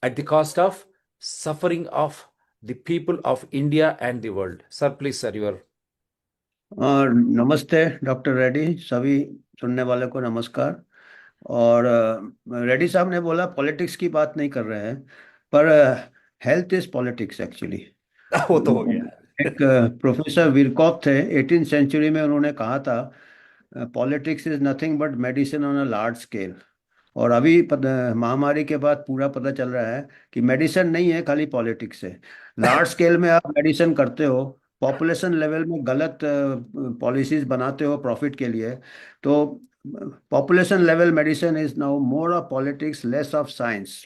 at the cost of suffering of the people of India and the world. Sir, please, sir, your और नमस्ते doctor Reddy, सभी सुनने वाले को नमस्कार। और रेड्डी साहब ने बोला पॉलिटिक्स की बात नहीं कर रहे हैं, पर हेल्थ इज पॉलिटिक्स एक्चुअली। वो तो हो गया। एक प्रोफेसर विरकॉप थे, 18th सेंचुरी में, उन्होंने कहा था politics is nothing but medicine on a large scale. और अभी महामारी के बाद पूरा पता चल रहा है कि मेडिसिन नहीं है, खाली पॉलिटिक्स है। लार्ज स्केल में आप मेडिसिन करते हो, पॉपुलेशन लेवल में गलत पॉलिसीज बनाते हो प्रॉफिट के लिए। तो population level medicine is now more of politics, less of science.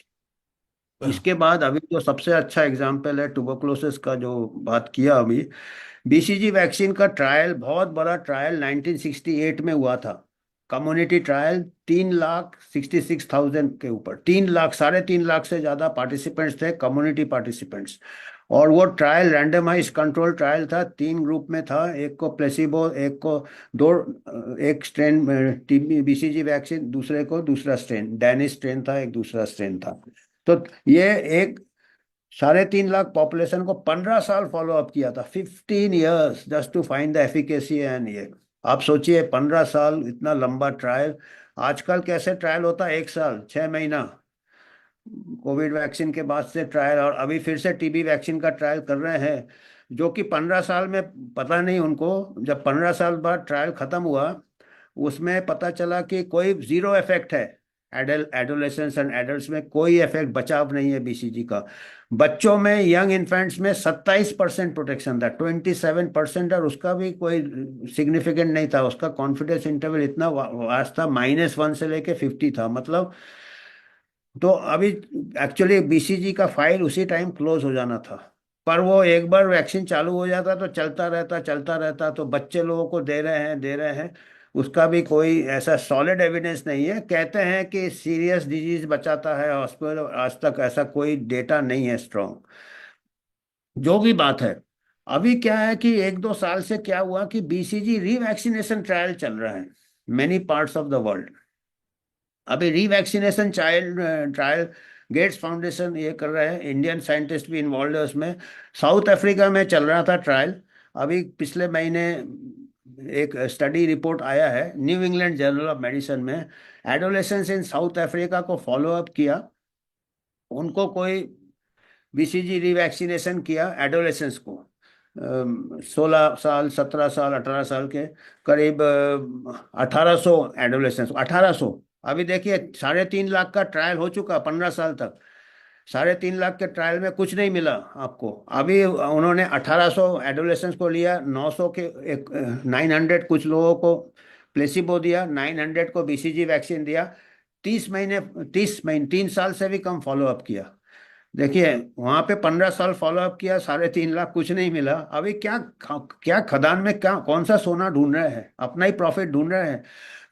इसके बाद अभी जो सबसे अच्छा एग्जाम्पल है ट्यूबरकुलोसिस का, जो बात किया अभी, बीसीजी वैक्सीन का ट्रायल, बहुत बड़ा ट्रायल 1968 में हुआ था। कम्युनिटी ट्रायल, 3,66,000 के ऊपर, 3 लाख, 3.5 लाख से ज्यादा पार्टिसिपेंट्स थे, कम्युनिटी पार्टिसिपेंट्स। और वो ट्रायल रैंडमाइज कंट्रोल ट्रायल था, 3 ग्रुप में था, एक को प्लेसिबो, एक को दो, एक स्ट्रेन टीबी बीसीजी वैक्सीन, दूसरे को दूसरा स्ट्रेन, डेनिस स्ट्रेन था, एक दूसरा स्ट्रेन था। तो ये एक 3.5 लाख पॉपुलेशन को 15 साल फॉलो अप किया था, 15 years just to find the efficacy. And ये आप सोचिए, 15 साल, इतना लंबा ट्रायल। आजकल कैसे ट्रायल होता है, 1 साल, 6 महीना। कोविड वैक्सीन के बाद से ट्रायल, और अभी फिर से टीबी वैक्सीन का ट्रायल कर रहे हैं, जो कि 15 साल में, पता नहीं उनको, जब 15 साल बाद ट्रायल खत्म हुआ, उसमें पता चला कि कोई जीरो इफेक्ट है। एडोलेसेंस एंड एडल्ट्स में कोई इफेक्ट, बचाव नहीं है बीसीजी का। बच्चों में, यंग इन्फेंट्स में 27% प्रोटेक्शन था, 27%, और उसका भी कोई सिग्निफिकेंट नहीं था, उसका कॉन्फिडेंस इंटरवल इतना वास्ट था, -1 से लेके 50 था, मतलब। तो अभी एक्चुअली बीसीजी का फाइल उसी टाइम क्लोज हो जाना था, पर वो एक बार वैक्सीन चालू हो जाता तो चलता रहता, तो बच्चे लोगों को दे रहे हैं। उसका भी कोई ऐसा सॉलिड एविडेंस नहीं है। कहते हैं कि सीरियस डिजीज बचाता है हॉस्पिटल, आज तक ऐसा कोई डेटा नहीं है स्ट्रॉन्ग। जो भी बात है, अभी क्या है कि 1-2 साल से क्या हुआ कि बीसीजी रीवैक्सीनेशन ट्रायल चल रहा है many parts of the world. अभी रीवैक्सीनेशन चाइल्ड ट्रायल गेट्स फाउंडेशन ये कर रहा है, इंडियन साइंटिस्ट भी इन्वॉल्व है उसमें। साउथ अफ्रीका में चल रहा था ट्रायल। अभी पिछले महीने एक स्टडी रिपोर्ट आया है new England journal of medicine में। एडोलेसेंस इन साउथ अफ्रीका को फॉलो अप किया, उनको कोई बीसीजी रीवैक्सीनेशन किया एडोलेसेंस को, 16 साल, 17 साल, 18 साल के करीब, 1800 एडोलेसेंस, 1800। अभी देखिए, 3.5 लाख का ट्रायल हो चुका, 15 साल तक। 3.5 लाख के ट्रायल में कुछ नहीं मिला आपको। अभी उन्होंने 1800 एडोलेसेंस को लिया, 900 के एक 900 कुछ लोगों को प्लेसिबो दिया, 900 को बीसीजी वैक्सीन दिया। 30 महीने 3 साल से भी कम फॉलो अप किया। देखिए, वहां पे 15 साल फॉलो अप किया, 3.5 लाख, कुछ नहीं मिला। अभी क्या, क्या खदान में क्या, कौन सा सोना ढूंढ रहे हैं, अपना ही प्रॉफिट ढूंढ रहे हैं।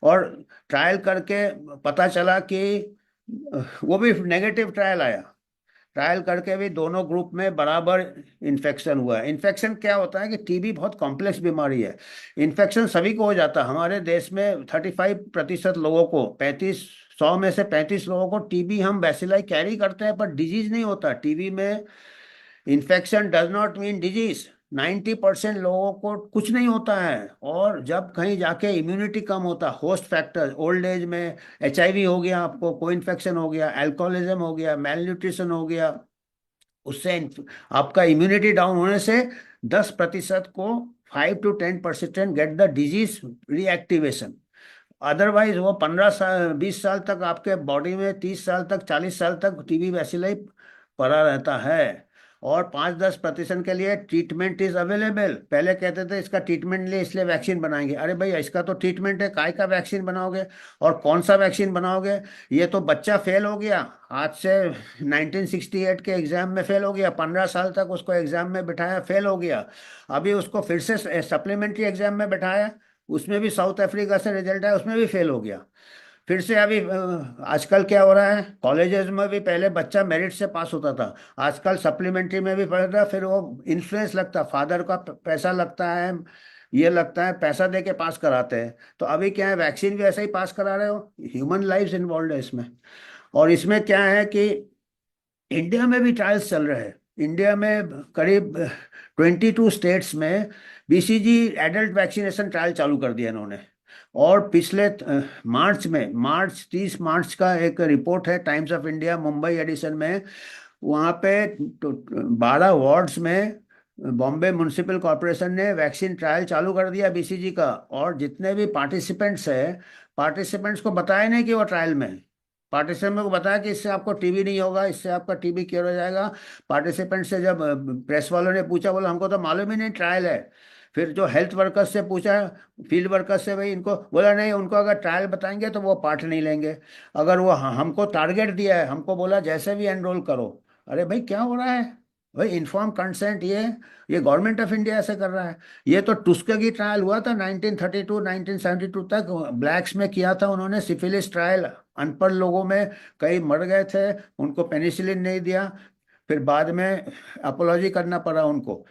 और ट्रायल करके पता चला कि वो भी नेगेटिव ट्रायल आया। ट्रायल करके भी दोनों ग्रुप में बराबर इन्फेक्शन हुआ है। इन्फेक्शन क्या होता है कि टीबी बहुत कॉम्प्लेक्स बीमारी है। इन्फेक्शन सभी को हो जाता है। हमारे देश में 35% लोगों को, 100 में से 35 लोगों को टीबी, हम बैसिलाई कैरी करते हैं, पर डिजीज नहीं होता टीबी में। Infection does not mean disease. 90% लोगों को कुछ नहीं होता है, और जब कहीं जाके इम्यूनिटी कम होता, होस्ट फैक्टर, ओल्ड एज में एचआईवी हो गया, आपको कोई इन्फेक्शन हो गया, अल्कोहलिज्म हो गया, मेल न्यूट्रिशन हो गया, उससे आपका इम्यूनिटी डाउन होने से 10% को, 5 to 10% get the disease reactivation. Otherwise वो 15 साल, 20 साल तक आपके बॉडी में, 30 साल तक, 40 साल तक टीबी वैसिलाई पड़ा रहता है। और 5-10% के लिए ट्रीटमेंट इज अवेलेबल। पहले कहते थे इसका ट्रीटमेंट लिए इसलिए वैक्सीन बनाएंगे, अरे भाई इसका तो ट्रीटमेंट है, काय का वैक्सीन बनाओगे, और कौन सा वैक्सीन बनाओगे। ये तो बच्चा फेल हो गया आज से, 1968 के एग्जाम में फेल हो गया, 15 साल तक उसको एग्जाम में बिठाया, फेल हो गया। अभी उसको फिर से सप्लीमेंट्री एग्जाम में बैठाया, उसमें भी साउथ अफ्रीका से रिजल्ट आया, उसमें भी फेल हो गया। फिर से अभी आजकल क्या हो रहा है, कॉलेजेस में भी पहले बच्चा मेरिट से पास होता था, आजकल सप्लीमेंट्री में भी पढ़ रहा है, फिर वो इन्फ्लुएंस लगता, फादर का पैसा लगता है, ये लगता है, पैसा दे के पास कराते हैं। तो अभी क्या है, वैक्सीन भी ऐसे ही पास करा रहे हो, ह्यूमन लाइफ इन्वॉल्व है इसमें। और इसमें क्या है कि इंडिया में भी ट्रायल्स चल रहे हैं। इंडिया में करीब 22 स्टेट्स में बीसीजी एडल्ट वैक्सीनेशन ट्रायल चालू कर दिया इन्होंने। और पिछले मार्च 30 मार्च का एक रिपोर्ट है Times of India Mumbai edition में। वहाँ पे 12 वार्ड्स में बॉम्बे म्युनिसिपल कॉरपोरेशन ने वैक्सीन ट्रायल चालू कर दिया बीसीजी का। और जितने भी पार्टिसिपेंट्स को बताया नहीं कि वो ट्रायल में है। पार्टिसिपेंट को बताया कि इससे आपको टीबी नहीं होगा, इससे आपका टीबी क्योर हो जाएगा। पार्टिसिपेंट से जब प्रेस वालों ने पूछा, बोला हमको तो मालूम ही नहीं ट्रायल है। फिर जो हेल्थ वर्कर्स से पूछा, फील्ड वर्कर्स से, भाई इनको बोला नहीं, उनको अगर ट्रायल बताएंगे तो वो पार्ट नहीं लेंगे। अगर वो हमको टारगेट दिया है, हमको बोला जैसे भी एनरोल करो। अरे भाई क्या हो रहा है भाई, इन्फॉर्म कंसेंट, ये गवर्नमेंट ऑफ इंडिया ऐसे कर रहा है। ये तो टुस्कगी ट्रायल हुआ था 1932 1972 तक, ब्लैक्स में किया था उन्होंने सिफिलिस ट्रायल। अनपढ़ लोगों में कई मर गए थे, उनको पेनिसिलिन नहीं दिया, फिर बाद में अपोलॉजी करना पड़ा उनको।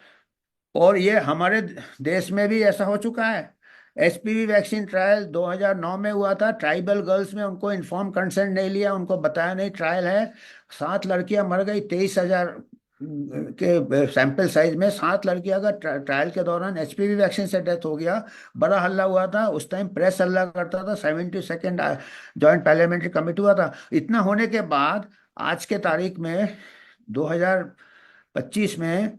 और ये हमारे देश में भी ऐसा हो चुका है। एचपीवी वैक्सीन ट्रायल 2009 में हुआ था, ट्राइबल गर्ल्स में उनको इन्फॉर्म कंसेंट नहीं लिया, उनको बताया नहीं ट्रायल है। 7 लड़कियां मर गई, 23,000 के सैंपल साइज में 7 लड़कियां का ट्रायल के दौरान एचपीवी वैक्सीन से डेथ हो गया। बड़ा हल्ला हुआ था उस टाइम, प्रेस हल्ला करता था, 72nd जॉइंट पार्लियामेंट्री कमेटी हुआ था। इतना होने के बाद आज के तारीख में 2025 में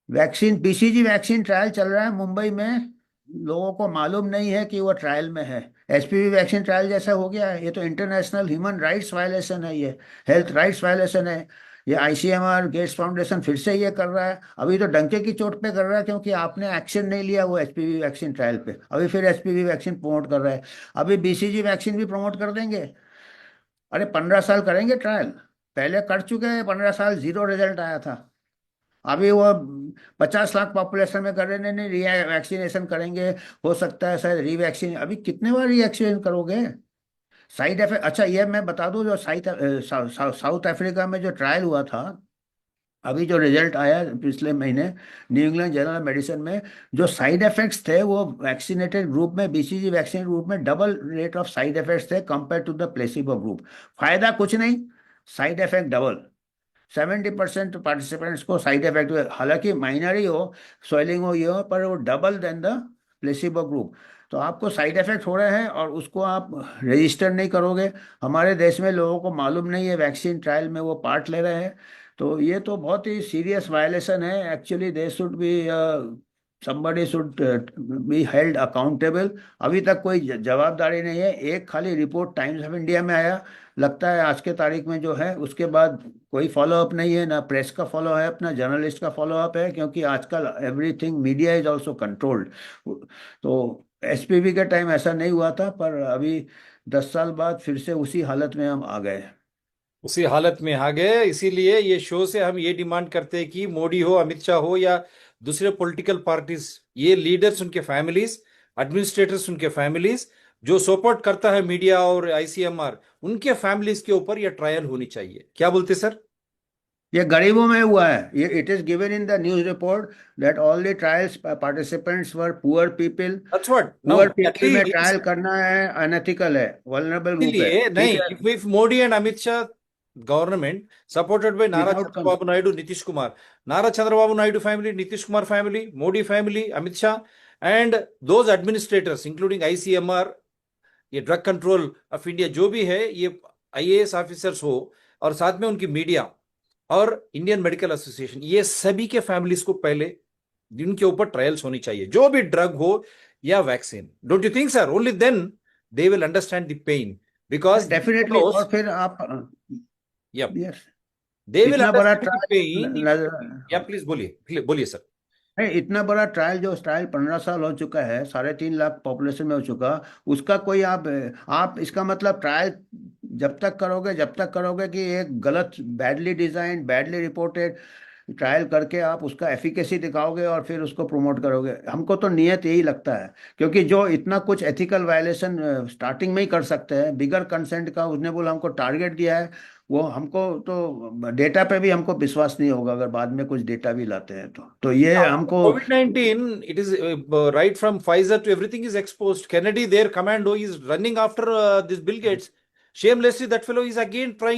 वैक्सीन बीसीजी वैक्सीन ट्रायल चल रहा है मुंबई में। लोगों को मालूम नहीं है कि वो ट्रायल में है। एचपीवी वैक्सीन ट्रायल जैसा हो गया है। ये तो इंटरनेशनल ह्यूमन राइट्स वायलेशन है, ये हेल्थ राइट्स वायलेशन है। ये आईसीएमआर गेट्स फाउंडेशन फिर से ये कर रहा है। अभी तो डंके की चोट पे कर रहा है, क्योंकि आपने एक्शन नहीं लिया वो एचपीवी वैक्सीन ट्रायल पे। अभी फिर एचपीवी वैक्सीन प्रमोट कर रहा है। अभी बीसीजी वैक्सीन भी प्रमोट कर देंगे। अरे 15 साल करेंगे ट्रायल, पहले कर चुके हैं 15 साल, जीरो रिजल्ट आया था। अभी वो 50 लाख पॉपुलेशन में कर रहे, नहीं नहीं री वैक्सीनेशन करेंगे, हो सकता है शायद रीवैक्सीन। अभी कितने बार रीवैक्सीनेशन करोगे? साइड इफेक्ट, अच्छा ये मैं बता दूं, जो साउथ अफ्रीका में जो ट्रायल हुआ था, अभी जो रिजल्ट आया पिछले महीने New England journal of medicine में, जो साइड इफेक्ट्स थे वो वैक्सीनेटेड ग्रुप में, बीसीजी वैक्सीन ग्रुप में double rate of side effects थे compare to the placebo group. फायदा कुछ नहीं, साइड इफेक्ट डबल। 70% पार्टिसिपेंट्स को साइड इफेक्ट हुए, हालांकि माइनर ही हो, स्वेलिंग हो, ये हो, पर वो double then the placebo group. तो आपको साइड इफेक्ट हो रहे हैं और उसको आप रजिस्टर नहीं करोगे। हमारे देश में लोगों को मालूम नहीं है वैक्सीन ट्रायल में वो पार्ट ले रहे हैं। तो ये तो बहुत ही सीरियस वायलेशन है। Actually they should be, somebody should be held accountable. अभी तक कोई जवाबदारी नहीं है। एक खाली रिपोर्ट टाइम्स ऑफ इंडिया में आया, लगता है आज के तारीख में जो है, उसके बाद कोई फॉलो अप नहीं है, ना प्रेस का फॉलो अप, ना जर्नलिस्ट का फॉलो अप है, क्योंकि आजकल everything media is also controlled. तो एसपीवी के टाइम ऐसा नहीं हुआ था, पर अभी 10 साल बाद फिर से उसी हालत में हम आ गए। उसी हालत में आ गए। इसीलिए ये शो से हम ये डिमांड करते हैं कि मोदी हो, अमित शाह हो, या दूसरे पॉलिटिकल पार्टीज, ये लीडर्स, उनके फैमिलीज, एडमिनिस्ट्रेटर्स, उनके फैमिलीज, जो सपोर्ट करता है मीडिया और आईसीएमआर, उनके फैमिलीज के ऊपर यह ट्रायल होनी चाहिए। क्या बोलते सर? ये गरीबों में हुआ है। ये it is given in the news report that all the trials participants were poor people. That's what now poor people में ट्रायल एटलीस्ट। करना है अनएथिकल है, वल्नरेबल ग्रुप है। इसीलिए ठीक नहीं, है, if Modi and Amit Shah government supported by Nara without Chandrababu Naidu, Nitish Kumar, Nara Chandrababu Naidu family, Nitish Kumar family, Modi family, Amit Shah, and those administrators, including ICMR, ये drug control of India जो भी है, ये IAS officers हो, और साथ में उनकी मीडिया और इंडियन मेडिकल एसोसिएशन, ये सभी के फैमिलीज को पहले इनके ऊपर ट्रायल्स होनी चाहिए, जो भी ड्रग हो या vaccine. Don't you think sir? Only then they will understand the pain, because they definitely. knows, और फिर आप, yep, यस, they will इतना बड़ा understand the pain. ट्रायल, या प्लीज बोलिए, बोलिए सर। नहीं, इतना बड़ा ट्रायल, जो ट्रायल 15 साल हो चुका है, 3.5 लाख पॉपुलेशन में हो चुका, उसका कोई आप इसका मतलब ट्रायल जब तक करोगे कि एक गलत, badly design, badly reported trial करके आप उसका एफिकेसी दिखाओगे और फिर उसको प्रमोट करोगे। हमको तो नियत यही लगता है, क्योंकि जो इतना कुछ एथिकल वायलेशन स्टार्टिंग में ही कर सकते हैं बिगर कंसेंट का, उसने बोला हमको टारगेट दिया है, वो हमको तो डेटा पे भी हमको विश्वास नहीं होगा अगर बाद में कुछ डेटा भी लाते हैं तो ये हमको। COVID-19, it is right from Pfizer to everything is exposed. Kennedy, their commando, is running after this Bill Gates. Shamelessly, that fellow is again trying